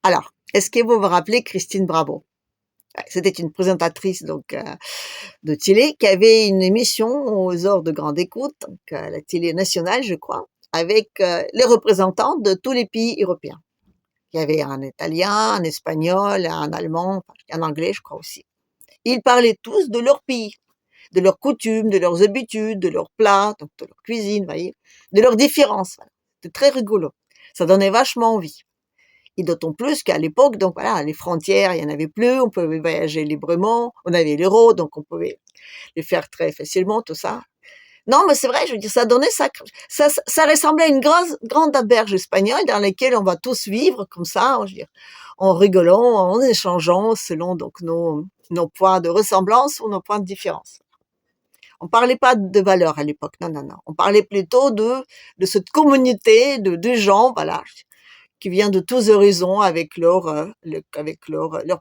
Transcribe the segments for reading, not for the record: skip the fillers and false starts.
Alors, est-ce que vous vous rappelez Christine Bravo? Ouais, c'était une présentatrice donc de télé qui avait une émission aux heures de grande écoute, donc la télé nationale, je crois, avec les représentants de tous les pays européens. Il y avait un italien, un espagnol, un allemand, enfin, un anglais, je crois aussi. Ils parlaient tous de leur pays, de leurs coutumes, de leurs habitudes, de leurs plats, donc de leur cuisine, vous voyez, de leurs différences. Voilà. C'était très rigolo. Ça donnait vachement envie. Et d'autant plus qu'à l'époque, donc voilà, les frontières, il y en avait plus, on pouvait voyager librement, on avait l'euro, donc on pouvait les faire très facilement, tout ça. Non, mais c'est vrai, je veux dire, ça donnait ça ressemblait à une grande auberge espagnole dans laquelle on va tous vivre comme ça, je veux dire, en rigolant, en échangeant selon donc nos points de ressemblance ou nos points de différence. On parlait pas de valeurs à l'époque, non, non, non. On parlait plutôt de cette communauté de gens, voilà, qui vient de tous horizons avec leur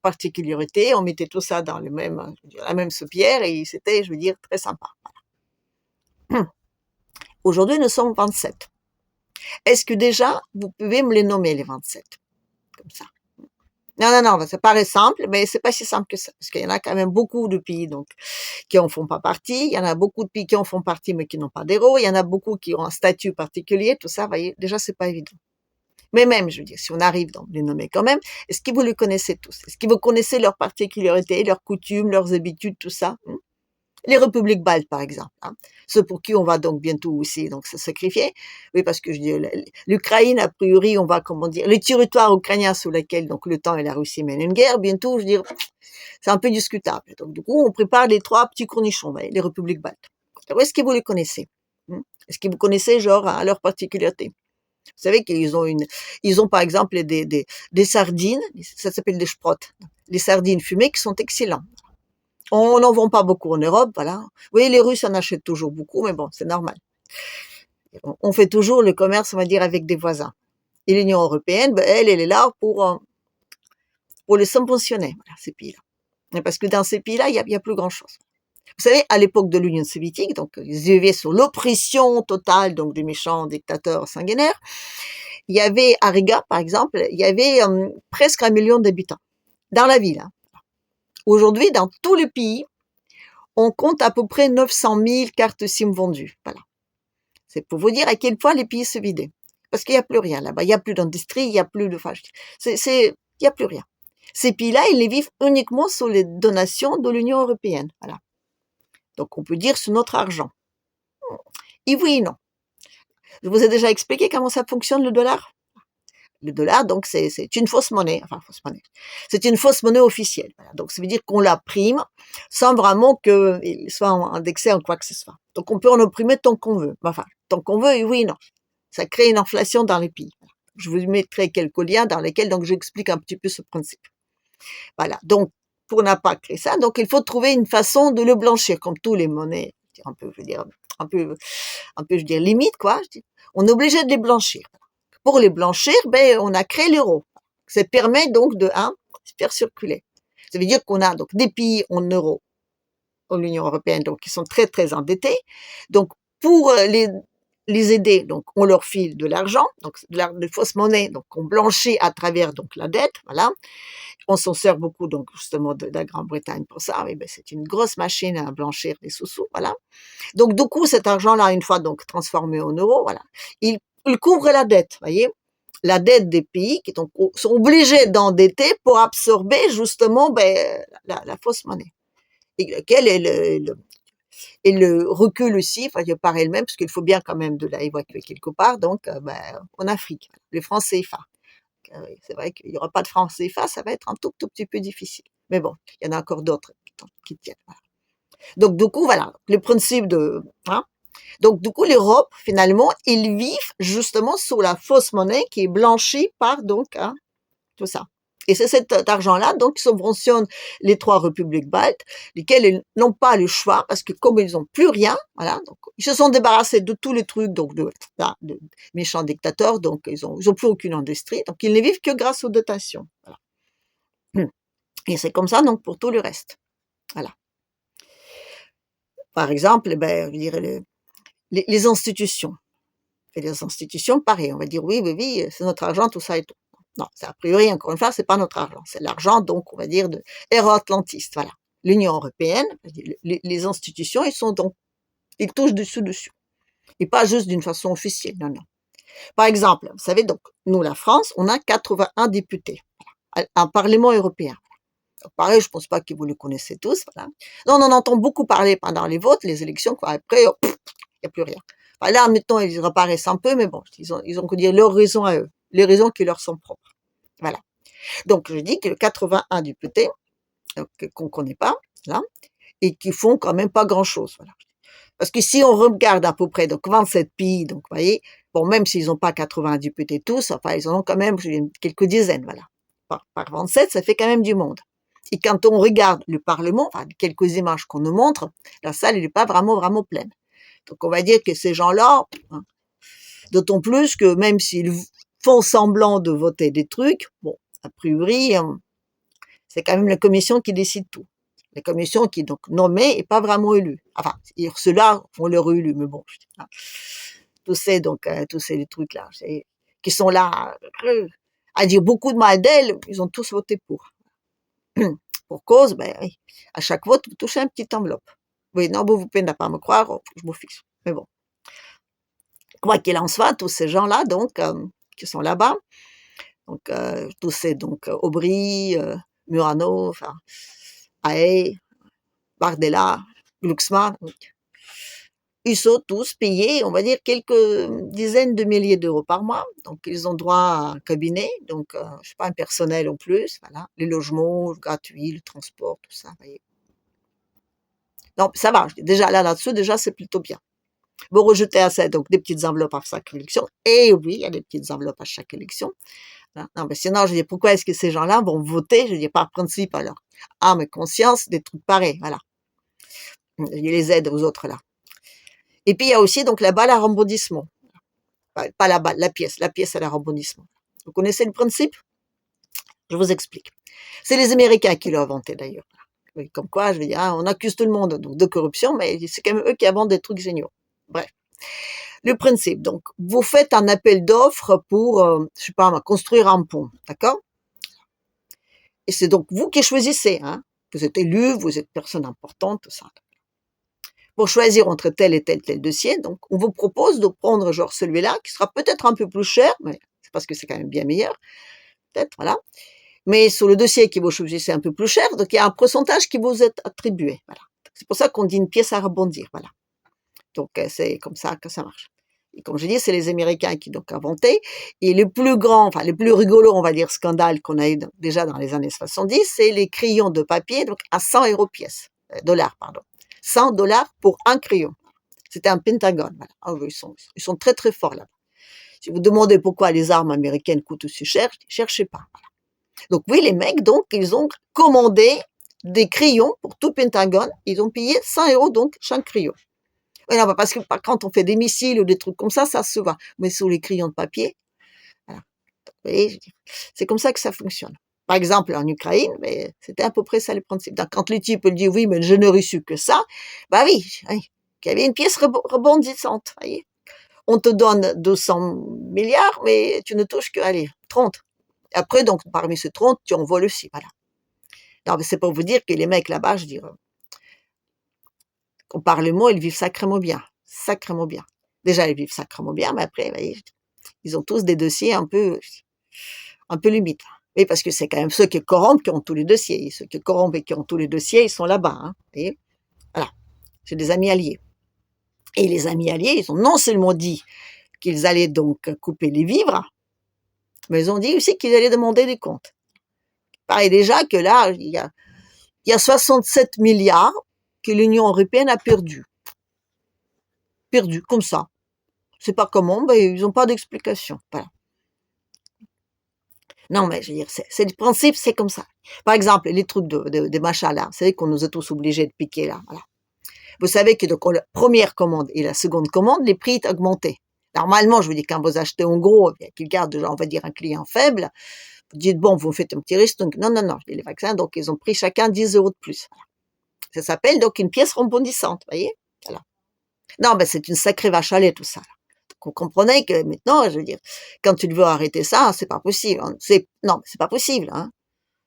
particularité. On mettait tout ça dans je veux dire, la même soupière et c'était, je veux dire, très sympa. Aujourd'hui, nous sommes 27. Est-ce que déjà, vous pouvez me les nommer, les 27? Comme ça. Non, non, non, ça paraît simple, mais c'est pas si simple que ça. Parce qu'il y en a quand même beaucoup de pays, donc, qui en font pas partie. Il y en a beaucoup de pays qui en font partie, mais qui n'ont pas d'héros. Il y en a beaucoup qui ont un statut particulier. Tout ça, vous voyez, déjà, c'est pas évident. Mais même, je veux dire, si on arrive dans les nommer quand même, est-ce que vous les connaissez tous? Est-ce que vous connaissez leurs particularités, leurs coutumes, leurs habitudes, tout ça? Les républiques baltes, par exemple, hein, ceux pour qui on va donc bientôt aussi donc se sacrifier. Oui, parce que je dis l'Ukraine, a priori, on va, comment dire, les territoires ukrainiens sous lesquels donc l'OTAN et la Russie mènent une guerre, bientôt, je veux dire, c'est un peu discutable. Donc, du coup, on prépare les trois petits cornichons, les républiques baltes. Alors, est-ce que vous les connaissez? Est-ce que vous connaissez, genre, à leur particularité? Vous savez ils ont par exemple des sardines, ça s'appelle des sprottes, les sardines fumées qui sont excellents. On n'en vend pas beaucoup en Europe, voilà. Oui, les Russes en achètent toujours beaucoup, mais bon, c'est normal. On fait toujours le commerce, on va dire, avec des voisins. Et l'Union européenne, ben, elle est là pour les subventionner, voilà, ces pays-là. Parce que dans ces pays-là, il y a plus grand-chose. Vous savez, à l'époque de l'Union soviétique, donc ils vivaient sous l'oppression totale donc des méchants dictateurs sanguinaires. Il y avait à Riga, par exemple, il y avait presque 1 million d'habitants dans la ville. Hein. Aujourd'hui, dans tous les pays, on compte à peu près 900 000 cartes SIM vendues. Voilà. C'est pour vous dire à quel point les pays se vidaient. Parce qu'il n'y a plus rien là-bas. Il n'y a plus d'industrie, il n'y a plus de... Enfin, il n'y a plus rien. Ces pays-là, ils les vivent uniquement sous les donations de l'Union européenne. Voilà. Donc, on peut dire sur notre argent. Et oui et non. Je vous ai déjà expliqué comment ça fonctionne le dollar. Le dollar, donc, c'est une fausse monnaie. Enfin, fausse monnaie. C'est une fausse monnaie officielle. Voilà. Donc, ça veut dire qu'on la prime sans vraiment qu'il soit indexé en quoi que ce soit. Donc, on peut en imprimer tant qu'on veut. Enfin, tant qu'on veut, oui et non. Ça crée une inflation dans les pays. Je vous mettrai quelques liens dans lesquels donc j'explique un petit peu ce principe. Voilà. Donc, pour ne pas créer ça, donc il faut trouver une façon de le blanchir, comme tous les monnaies, un peu, je veux dire, je veux dire, limite, quoi. On est obligé de les blanchir. Pour les blanchir, ben, on a créé l'euro. Ça permet donc de faire circuler. Ça veut dire qu'on a donc des pays en euros, en l'Union européenne, donc qui sont très très endettés. Donc, pour les aider, donc on leur file de l'argent, donc de fausses monnaies, donc on blanchit à travers donc la dette, voilà. On s'en sert beaucoup donc justement de la Grande-Bretagne pour ça. Oui, ben, c'est une grosse machine à blanchir des sous-sous, voilà. Donc du coup, cet argent-là, une fois donc transformé en euros, voilà, il couvre la dette, voyez, la dette des pays qui donc sont obligés d'endetter pour absorber justement ben, la fausse monnaie. Et lequel est et le recul aussi, enfin, par elle-même, parce qu'il faut bien quand même de la évacuer quelque part, donc ben, en Afrique, les francs CFA. C'est vrai qu'il n'y aura pas de francs CFA, ça va être un tout petit peu difficile. Mais bon, il y en a encore d'autres qui tiennent. Voilà. Donc du coup, voilà, le principe de... Hein, donc du coup, l'Europe, finalement, ils vivent justement sous la fausse monnaie qui est blanchie par donc tout ça. Et c'est cet argent-là, donc, qui subventionne les trois républiques baltes, lesquelles ils n'ont pas le choix, parce que comme ils n'ont plus rien, voilà, donc, ils se sont débarrassés de tous les trucs, donc, de méchants dictateurs, donc, ils ont plus aucune industrie, donc, ils ne vivent que grâce aux dotations, voilà. Et c'est comme ça, donc, pour tout le reste. Voilà. Par exemple, ben, je dirais les institutions. Et les institutions, pareil, on va dire, oui, c'est notre argent, tout ça et tout. Non, c'est a priori, encore une fois, c'est pas notre argent. C'est l'argent, donc, on va dire, de euro-atlantiste, voilà. L'Union européenne, les institutions, ils sont donc, ils touchent dessus. Et pas juste d'une façon officielle, non, non. Par exemple, vous savez, donc, nous, la France, on a 81 députés, voilà, un Parlement européen. Donc, pareil, je pense pas que vous le connaissez tous, voilà. Non, on en entend beaucoup parler pendant les votes, les élections, quoi. Après, il n'y a plus rien. Enfin, là, admettons, ils reparaissent un peu, mais bon, ils ont que dire leurs raisons à eux, les raisons qui leur sont propres. Voilà. Donc, je dis que 81 députés, qu'on connaît pas, là, et qui font quand même pas grand-chose, voilà. Parce que si on regarde à peu près, donc 27 pays, donc vous voyez, bon, même s'ils n'ont pas 80 députés tous, enfin, ils en ont quand même quelques dizaines, voilà. Par 27, ça fait quand même du monde. Et quand on regarde le Parlement, enfin, quelques images qu'on nous montre, la salle, elle n'est pas vraiment pleine. Donc, on va dire que ces gens-là, hein, d'autant plus que même s'ils font semblant de voter des trucs, bon, a priori, c'est quand même la commission qui décide tout. La commission qui est donc nommée et pas vraiment élue. Enfin, ceux-là, on leur élu, mais bon, hein, tous ces trucs-là, qui sont là, à dire beaucoup de mal d'elle, ils ont tous voté pour. Pour cause, ben oui, à chaque vote, vous touchez une petite enveloppe. Oui, non, vous pouvez ne pas me croire, je m'en fiche. Mais bon. Quoi qu'il en soit, tous ces gens-là, donc, qui sont là-bas, donc, tous ces, donc, Aubry, Murano, enfin, Haye, Bardella, Glucksmann, ils sont tous payés, on va dire, quelques dizaines de milliers d'euros par mois. Donc, ils ont droit à un cabinet, donc, je sais pas, un personnel en plus, voilà, les logements gratuits, le transport, tout ça, vous voyez. Non, ça va, déjà là-dessus, déjà, c'est plutôt bien. Vous rejetez à ça, donc, des petites enveloppes à chaque élection. Et oui, il y a des petites enveloppes à chaque élection. Non, mais sinon, je dis, pourquoi est-ce que ces gens-là vont voter? Je dis, par principe, alors. Ah, mais conscience, des trucs pareils, voilà. Il les aide aux autres, là. Et puis, il y a aussi, donc, la balle à rebondissement. Pas la balle, la pièce à la rebondissement. Vous connaissez le principe? Je vous explique. C'est les Américains qui l'ont inventé, d'ailleurs. Comme quoi, je veux dire, on accuse tout le monde donc, de corruption, mais c'est quand même eux qui inventent des trucs géniaux. Bref. Le principe, donc, vous faites un appel d'offres pour, je sais pas, construire un pont, d'accord? Et c'est donc vous qui choisissez, hein. Vous êtes élu, vous êtes personne importante, tout ça. Pour choisir entre tel et tel dossier, donc, on vous propose de prendre genre celui-là, qui sera peut-être un peu plus cher, mais c'est parce que c'est quand même bien meilleur, peut-être, voilà. Mais sur le dossier que vous choisissez un peu plus cher, donc il y a un pourcentage qui vous est attribué, voilà. C'est pour ça qu'on dit une pièce à rebondir, voilà. Donc, c'est comme ça que ça marche. Et comme je dis, c'est les Américains qui donc inventé. Et le plus grand, enfin le plus rigolo, on va dire, scandale qu'on a eu déjà dans les années 70, c'est les crayons de papier, donc à 100 € pièce, dollars, pardon. 100 $ pour un crayon. C'était un Pentagone. Voilà. Ah oui, ils sont très très forts là. Si vous demandez pourquoi les armes américaines coûtent aussi cher, cherchez pas. Voilà. Donc oui, les mecs, donc, ils ont commandé des crayons pour tout Pentagone. Ils ont payé 100 € donc chaque crayon. Oui, non, parce que quand on fait des missiles ou des trucs comme ça se voit. Mais sur les crayons de papier, voilà. Vous voyez, c'est comme ça que ça fonctionne. Par exemple, en Ukraine, mais c'était à peu près ça le principe. Donc, quand le type dit oui, mais je n'ai reçu que ça, bah oui, qu'il y avait une pièce rebondissante. Voyez. On te donne 200 milliards, mais tu ne touches que, allez, 30. Après, donc, parmi ces 30, tu en voles aussi, voilà. Non, mais c'est pour vous dire que les mecs là-bas, je dirais, au Parlement, ils vivent sacrément bien. Sacrément bien. Déjà, ils vivent sacrément bien, mais après, vous voyez, ils ont tous des dossiers un peu limites. Oui, parce que c'est quand même ceux qui corrompent qui ont tous les dossiers. Et ceux qui corrompent et qui ont tous les dossiers, ils sont là-bas. Hein, voyez, voilà. J'ai des amis alliés. Et les amis alliés, ils ont non seulement dit qu'ils allaient donc couper les vivres, mais ils ont dit aussi qu'ils allaient demander des comptes. Pareil déjà que là, il y a 67 milliards que l'Union européenne a perdu. Perdu, comme ça. Je sais pas comment, mais ils n'ont pas d'explication. Voilà. Non, mais je veux dire, c'est le principe, c'est comme ça. Par exemple, les trucs des machins là, vous savez qu'on nous a tous obligés de piquer là, voilà. Vous savez que donc, la première commande et la seconde commande, les prix ont augmenté. Normalement, je vous dis, quand vous achetez en gros, qu'ils gardent, on va dire, un client faible, vous dites, bon, vous faites un petit risque, donc non, les vaccins, donc ils ont pris chacun 10 € de plus. Voilà. Ça s'appelle donc une pièce rebondissante, vous voyez, voilà. Non, ben c'est une sacrée vache à lait tout ça. Donc, vous comprenez que maintenant, je veux dire, quand tu veux arrêter ça, c'est pas possible, hein. Non, c'est pas possible, hein.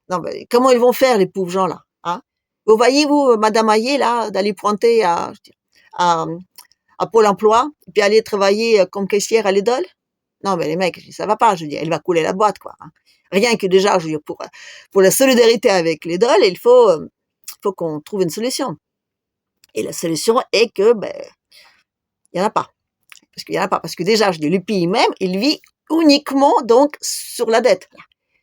Non, mais comment ils vont faire, les pauvres gens là, hein? Vous voyez, vous, Madame Hayé, là, d'aller pointer à, à Pôle emploi, et puis aller travailler comme caissière à Lidl? Non, mais les mecs, ça va pas, je veux dire, elle va couler la boîte, quoi, hein. Rien que déjà, je veux dire, pour la solidarité avec Lidl, faut qu'on trouve une solution. Et la solution est que, ben, il y en a pas. Parce qu'il y en a pas. Parce que déjà, je dis, le pays même, il vit uniquement, donc, sur la dette.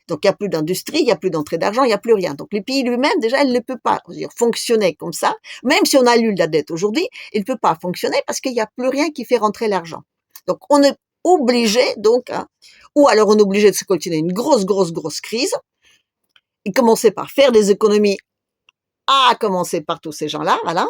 Donc, il n'y a plus d'industrie, il n'y a plus d'entrée d'argent, il n'y a plus rien. Donc, le pays lui-même, déjà, il ne peut pas dire, fonctionner comme ça. Même si on annule la dette aujourd'hui, il ne peut pas fonctionner parce qu'il n'y a plus rien qui fait rentrer l'argent. Donc, on est obligé, donc, hein, ou alors on est obligé de se continuer une grosse crise et commencer par faire des économies, à commencer par tous ces gens-là, voilà.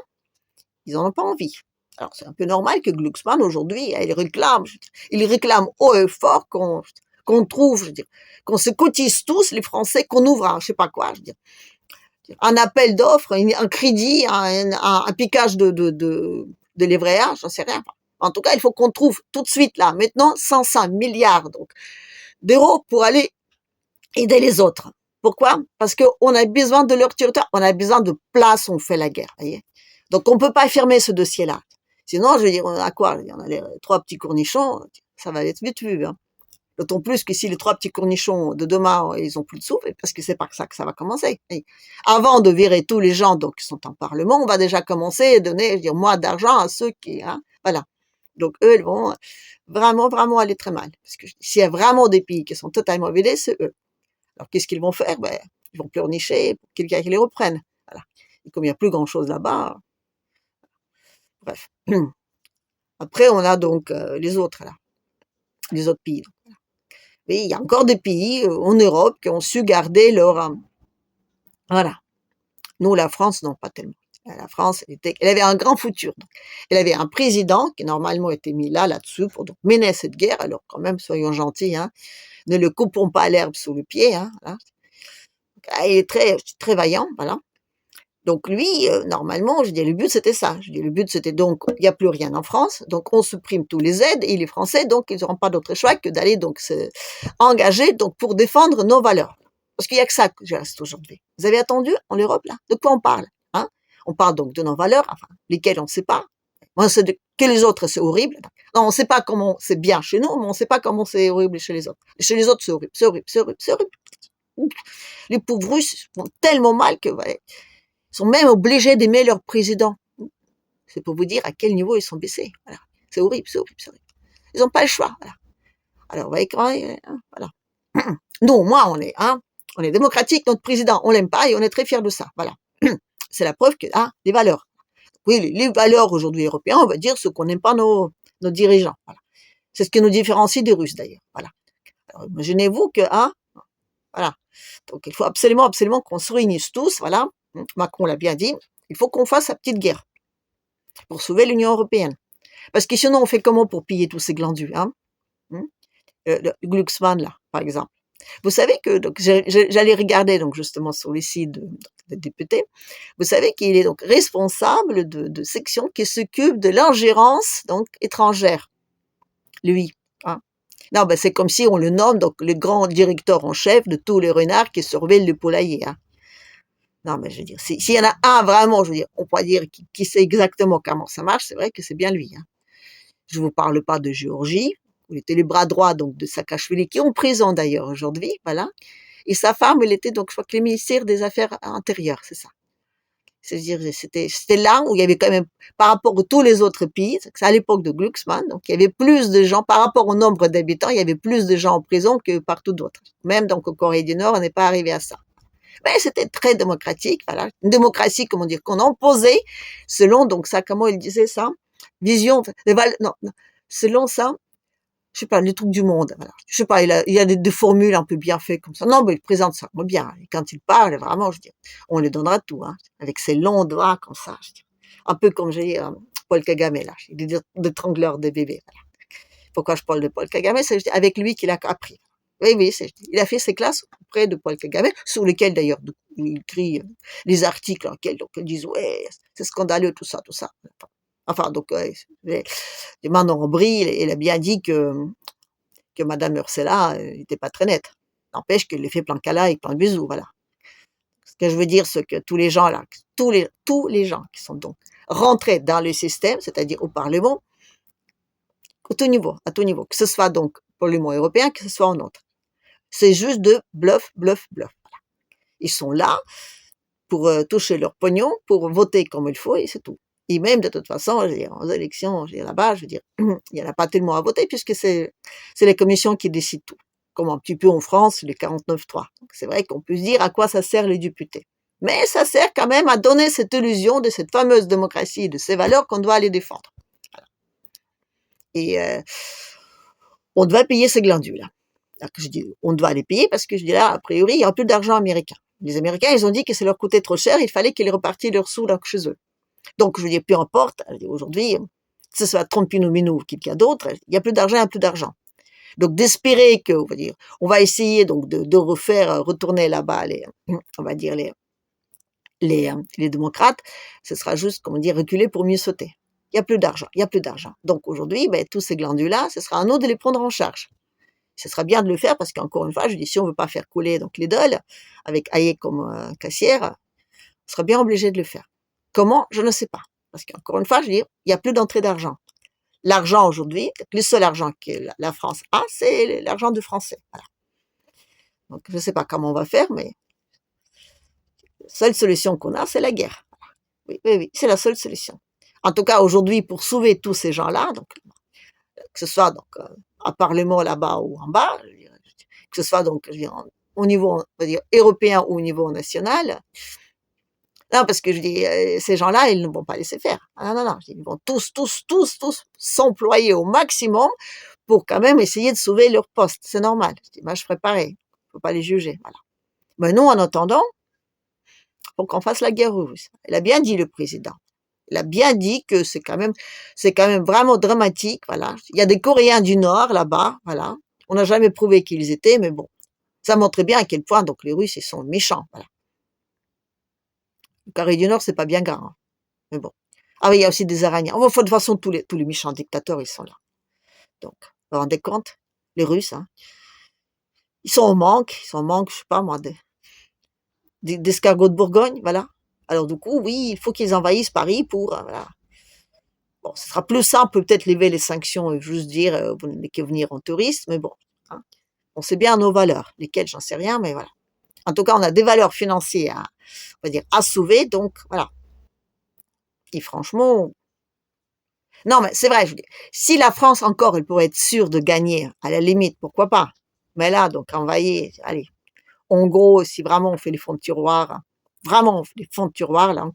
Ils n'en ont pas envie. Alors, c'est un peu normal que Glucksmann, aujourd'hui, il réclame haut et fort qu'on trouve, je veux dire, qu'on se cotise tous, les Français, qu'on ouvre un, je sais pas quoi, je veux dire, un appel d'offres, un crédit, un piquage de livret A, j'en sais rien. En tout cas, il faut qu'on trouve tout de suite, là, maintenant, 105 milliards, donc, d'euros pour aller aider les autres. Pourquoi? Parce qu'on a besoin de leur territoire, on a besoin de place où on fait la guerre, voyez. Donc, on peut pas fermer ce dossier-là. Sinon, je veux dire, on a quoi? On a les 3 petits cornichons, ça va être vite vu, hein. D'autant plus que si les 3 petits cornichons de demain, ils ont plus de souffle, parce que c'est pas que ça va commencer. Et avant de virer tous les gens, donc, qui sont en Parlement, on va déjà commencer à donner, je veux dire, moins d'argent à ceux qui, hein, voilà. Donc, eux, ils vont vraiment aller très mal. Parce que s'il y a vraiment des pays qui sont totalement vidés, c'est eux. Alors, qu'est-ce qu'ils vont faire? Ben, ils vont pleurnicher pour quelqu'un qui les reprenne. Voilà. Et comme il n'y a plus grand chose là-bas, bref. Après, on a donc les autres, là, les autres pays. Oui, il y a encore des pays en Europe qui ont su garder leur... voilà. Nous, la France, non, pas tellement. La France, elle avait un grand futur. Donc. Elle avait un président qui, normalement, était mis là-dessus, pour donc, mener cette guerre. Alors, quand même, soyons gentils, hein, ne le coupons pas l'herbe sous le pied. Hein, voilà. Il est très vaillant, voilà. Donc lui, normalement, je dis, le but c'était ça. Je dis, le but c'était donc, il n'y a plus rien en France, donc on supprime tous les aides et les Français, donc ils n'auront pas d'autre choix que d'aller donc se engager donc pour défendre nos valeurs. Parce qu'il n'y a que ça que je reste aujourd'hui. Vous avez attendu en Europe là? De quoi on parle? Hein? On parle donc de nos valeurs, enfin, lesquelles on ne sait pas. Moi, c'est que les autres, c'est horrible. Non, on ne sait pas comment c'est bien chez nous, mais on ne sait pas comment c'est horrible chez les autres. Chez les autres, c'est horrible, c'est horrible, c'est horrible, c'est horrible. Les pauvres Russes vont tellement mal que, ouais, sont même obligés d'aimer leur président. C'est pour vous dire à quel niveau ils sont baissés. Voilà. C'est horrible, c'est horrible, c'est horrible. Ils n'ont pas le choix. Voilà. Alors, vous voyez comment, voilà. Nous, moi, on est démocratique, notre président, on l'aime pas et on est très fiers de ça. Voilà. C'est la preuve que, les valeurs. Oui, les valeurs aujourd'hui européennes, on va dire ce qu'on n'aime pas nos dirigeants. Voilà. C'est ce qui nous différencie des Russes d'ailleurs. Voilà. Alors, imaginez-vous que, voilà. Donc, il faut absolument qu'on se réunisse tous, voilà. Macron l'a bien dit, il faut qu'on fasse la petite guerre pour sauver l'Union européenne. Parce que sinon, on fait comment pour piller tous ces glandus, hein? Le Glucksmann, là, par exemple. Vous savez que, donc, j'allais regarder, donc, justement, sur les sites de députés. Vous savez qu'il est donc responsable de sections qui s'occupent de l'ingérence, donc, étrangère. Lui, hein. Non, ben, c'est comme si on le nomme, donc, le grand directeur en chef de tous les renards qui surveillent le poulailler, hein. Non, mais je veux dire, s'il y en a un vraiment, je veux dire, on pourrait dire qui sait exactement comment ça marche, c'est vrai que c'est bien lui, hein. Je vous parle pas de Géorgie, où il était le bras droit donc de Saakashvili, qui est en prison d'ailleurs aujourd'hui, voilà. Et sa femme, elle était donc, je crois que le ministère des Affaires intérieures, c'est ça. C'est-à-dire, c'était là où il y avait quand même, par rapport à tous les autres pays, c'est à l'époque de Glucksmann, donc il y avait plus de gens, par rapport au nombre d'habitants, il y avait plus de gens en prison que partout d'autres. Même donc au Corée du Nord, on n'est pas arrivé à ça. Mais c'était très démocratique, voilà. Une démocratie, comment dire, qu'on imposait selon, donc ça, comment il disait ça? Vision, non, selon ça, je sais pas, les trucs du monde, voilà. Je sais pas, il y a des formules un peu bien faites comme ça. Non, mais il présente ça bien. Et quand il parle, vraiment, je dis, on lui donnera tout, hein. Avec ses longs doigts, comme ça, je dis. Un peu comme j'ai dit, Paul Kagame, là. Il est d'étrangleur des bébés, voilà. Pourquoi je parle de Paul Kagame? C'est avec lui qu'il a appris. Oui, il a fait ses classes auprès de Paul Kagame, sur lesquels d'ailleurs il écrit les articles en lesquels donc ils disent ouais, c'est scandaleux tout ça. Enfin, donc, Manon Aubry, elle a bien dit que Madame Ursula n'était pas très nette. N'empêche qu'elle fait plein de câlins et plein de bisous, voilà. Ce que je veux dire, c'est que tous les gens là, tous les gens qui sont donc rentrés dans le système, c'est-à-dire au Parlement, à tout niveau, que ce soit donc au Parlement européen, que ce soit en autre. C'est juste de bluff, bluff, bluff. Voilà. Ils sont là pour toucher leur pognon, pour voter comme il faut, et c'est tout. Et même, de toute façon, je veux dire, aux élections, je veux dire, là-bas, je veux dire, il n'y en a pas tellement à voter, puisque c'est les commissions qui décident tout. Comme un petit peu en France, les 49-3. Donc, c'est vrai qu'on peut se dire à quoi ça sert les députés. Mais ça sert quand même à donner cette illusion de cette fameuse démocratie et de ces valeurs qu'on doit aller défendre. Voilà. Et on doit payer ces glandules. Alors que je dis, on doit les payer parce que je dis là, a priori, il n'y aura plus d'argent américain. Les Américains, ils ont dit que ça leur coûtait trop cher, il fallait qu'ils repartissent leurs sous là, chez eux. Donc, je veux dire, peu importe, aujourd'hui, que ce soit Trump ou quelqu'un d'autre, il n'y a plus d'argent, il n'y a plus d'argent. Donc, d'espérer que, on va essayer donc de refaire retourner là-bas on va dire les démocrates, ce sera juste, comment dire, reculer pour mieux sauter. Il n'y a plus d'argent, il n'y a plus d'argent. Donc, aujourd'hui, tous ces glandus-là, ce sera à nous de les prendre en charge. Ce sera bien de le faire parce qu'encore une fois, je dis, si on veut pas faire couler donc les dollars avec Hayek comme caissière, on sera bien obligé de le faire. Comment? Je ne sais pas. Parce qu'encore une fois, je dis, il n'y a plus d'entrée d'argent. L'argent aujourd'hui, le seul argent que la France a, c'est l'argent du français. Voilà. Donc, je ne sais pas comment on va faire, mais la seule solution qu'on a, c'est la guerre. Oui, oui, oui, c'est la seule solution. En tout cas, aujourd'hui, pour sauver tous ces gens-là, donc, que ce soit donc un parlement là-bas ou en bas, que ce soit donc je veux dire, au niveau on va dire européen ou au niveau national. Non, parce que je dis, ces gens-là, ils ne vont pas laisser faire. Ah non, non, non, ils vont tous s'employer au maximum pour quand même essayer de sauver leur poste. C'est normal. Je dis, moi, je ferai pareil. Faut pas les juger. Voilà. Mais nous, en attendant, faut qu'on fasse la guerre aux Russes. Il a bien dit, le président. Il a bien dit que c'est quand même vraiment dramatique, voilà. Il y a des Coréens du Nord, là-bas, voilà. On n'a jamais prouvé qui ils étaient, mais bon. Ça montrait bien à quel point, donc, les Russes, ils sont méchants, voilà. Le Corée du Nord, c'est pas bien grave, hein, mais bon. Ah oui, il y a aussi des Iraniens. Enfin, de toute façon, tous les méchants dictateurs, ils sont là. Donc, vous vous rendez compte? Les Russes, hein. Ils sont en manque, je sais pas moi, d'escargots de Bourgogne, voilà. Alors, du coup, oui, il faut qu'ils envahissent Paris pour, voilà. Bon, ce sera plus simple peut-être lever les sanctions et juste dire, vous n'avez que venir en touriste, mais bon, hein. On sait bien nos valeurs, lesquelles, j'en sais rien, mais voilà. En tout cas, on a des valeurs financières on va dire, à sauver, donc voilà. Et franchement, non, mais c'est vrai, je veux dire, si la France encore, elle pourrait être sûre de gagner, à la limite, pourquoi pas. Mais là, donc, envahir, allez, en gros, si vraiment on fait les fonds de tiroir, hein, vraiment on fait les fonds de tiroir, là,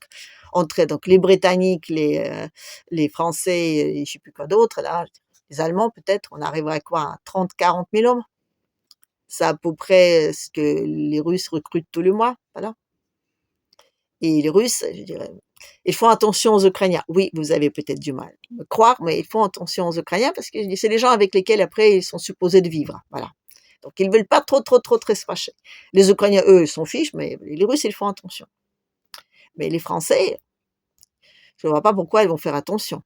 entre donc les Britanniques, les Français, et je sais plus quoi d'autre, là, les Allemands peut-être, on arriverait à quoi, à 30-40 000 hommes. C'est à peu près ce que les Russes recrutent tous les mois, voilà. Et les Russes, je dirais, ils font attention aux Ukrainiens. Oui, vous avez peut-être du mal à me croire, mais ils font attention aux Ukrainiens parce que c'est les gens avec lesquels après ils sont supposés de vivre, voilà. Donc ils veulent pas trop se fâcher. Les Ukrainiens, eux, ils s'en fichent, mais les Russes, ils font attention. Mais les Français, je ne vois pas pourquoi ils vont faire attention,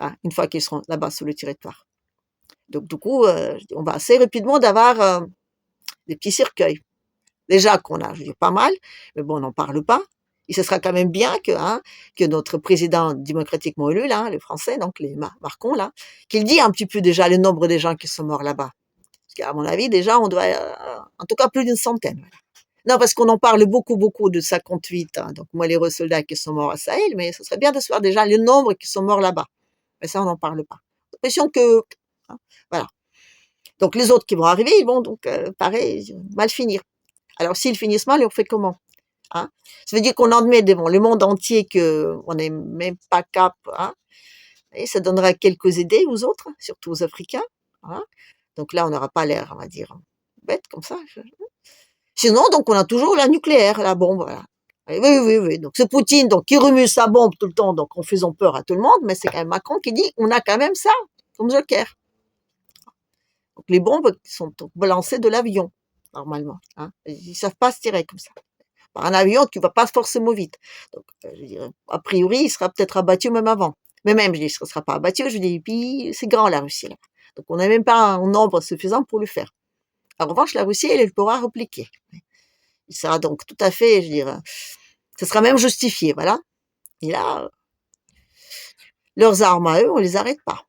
hein, une fois qu'ils seront là-bas sur le territoire. Donc du coup, on va assez rapidement d'avoir des petits cercueils. Déjà qu'on a, je veux dire, pas mal, mais bon, on n'en parle pas. Et ce sera quand même bien que notre président démocratiquement élu, là, le français, donc les Macron, là, qu'il dit un petit peu déjà le nombre des gens qui sont morts là-bas. Parce qu'à mon avis, déjà, on doit, en tout cas, plus d'une centaine. Voilà. Non, parce qu'on en parle beaucoup de 58, hein, donc malheureux soldats qui sont morts à Sahel, mais ce serait bien de savoir déjà le nombre qui sont morts là-bas. Mais ça, on n'en parle pas. J'ai l'impression que, hein, voilà. Donc les autres qui vont arriver, ils vont donc, pareil, mal finir. Alors s'ils finissent mal, on fait comment, hein? Ça veut dire qu'on admet devant le monde entier qu'on n'est même pas cap, hein? Et ça donnera quelques idées aux autres, surtout aux Africains, hein? Donc là, on n'aura pas l'air, on va dire, bête comme ça. Sinon, donc on a toujours la nucléaire, la bombe, voilà. Oui, oui, oui. Donc c'est Poutine, donc qui remue sa bombe tout le temps, donc en faisant peur à tout le monde, mais c'est quand même Macron qui dit on a quand même ça comme joker. Donc les bombes sont balancées de l'avion normalement, hein. Ils savent pas se tirer comme ça. Par un avion qui va pas forcément vite. Donc, je dirais, a priori, il sera peut-être abattu même avant. Mais même, je dis, ce ne sera pas abattu, je dis, puis c'est grand la Russie, là. Donc on n'a même pas un nombre suffisant pour le faire. En revanche, la Russie, elle pourra répliquer. Il sera donc tout à fait, je veux dire, ce sera même justifié, voilà. Et là, leurs armes à eux, on les arrête pas.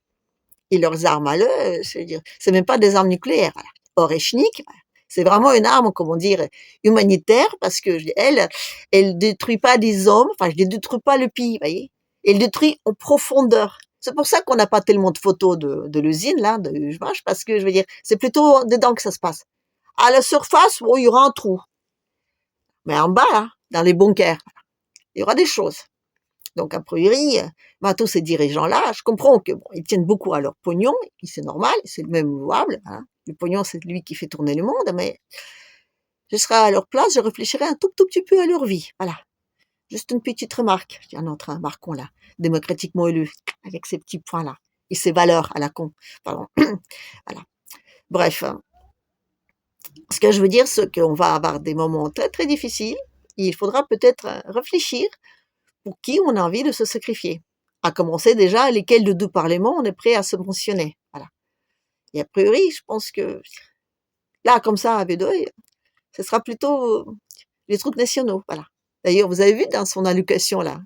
Et leurs armes à eux, c'est même pas des armes nucléaires. Voilà. Oreshnik, c'est vraiment une arme, comment dire, humanitaire, parce que elle détruit pas des hommes, enfin, je ne détruis pas le pays, voyez. Elle détruit en profondeur. C'est pour ça qu'on n'a pas tellement de photos de l'usine, là, de Jvash, parce que, je veux dire, c'est plutôt dedans que ça se passe. À la surface, bon, il y aura un trou. Mais en bas, là, dans les bunkers, il y aura des choses. Donc, a priori, tous ces dirigeants-là, je comprends que bon, ils tiennent beaucoup à leur pognon, et c'est normal, c'est même louable. Hein. Le pognon, c'est lui qui fait tourner le monde, mais je serais à leur place, je réfléchirais un tout petit peu à leur vie. Voilà. Juste une petite remarque. Je dis, notre Marcon, là, démocratiquement élu, avec ces petits points-là, et ces valeurs à la con. Pardon. Voilà. Bref. Ce que je veux dire, c'est qu'on va avoir des moments très, très difficiles. Et il faudra peut-être réfléchir pour qui on a envie de se sacrifier. À commencer déjà, lesquels de deux parlements on est prêt à se mentionner. Voilà. Et a priori, je pense que là, comme ça, à Bédoy, ce sera plutôt les trucs nationaux. Voilà. D'ailleurs, vous avez vu dans son allocation, là,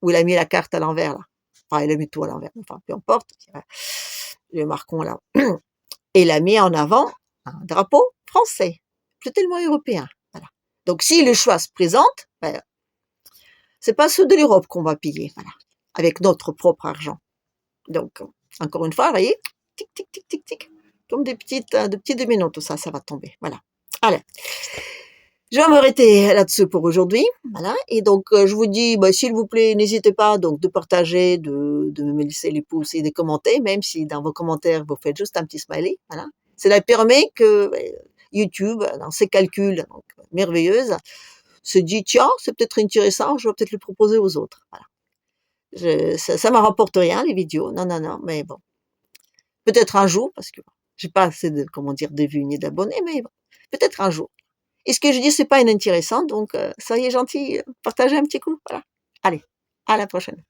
où il a mis la carte à l'envers, là. Enfin, il a mis tout à l'envers. Enfin, peu importe. Le Marcon, là. Et il a mis en avant un drapeau français, plus tellement européen. Voilà. Donc, si le choix se présente, ben, c'est pas ceux de l'Europe qu'on va piller, voilà, avec notre propre argent. Donc, encore une fois, vous voyez, tic, tic, tic, tic, tic, comme des petits dominos, tout ça, ça va tomber. Voilà. Allez. Je vais m'arrêter là-dessus pour aujourd'hui. Voilà. Et donc, je vous dis, s'il vous plaît, n'hésitez pas donc de partager, de me laisser les pouces et des commentaires, même si dans vos commentaires, vous faites juste un petit smiley. Voilà. Cela permet que YouTube, dans ses calculs donc, merveilleuses, se dit, tiens, c'est peut-être intéressant, je vais peut-être le proposer aux autres. Voilà. Ça me rapporte rien, les vidéos. Non, non, non, mais bon. Peut-être un jour, parce que j'ai pas assez de, comment dire, de vues ni d'abonnés, mais bon. Peut-être un jour. Et ce que je dis, c'est pas inintéressant, donc soyez gentils, partagez un petit coup, voilà. Allez, à la prochaine.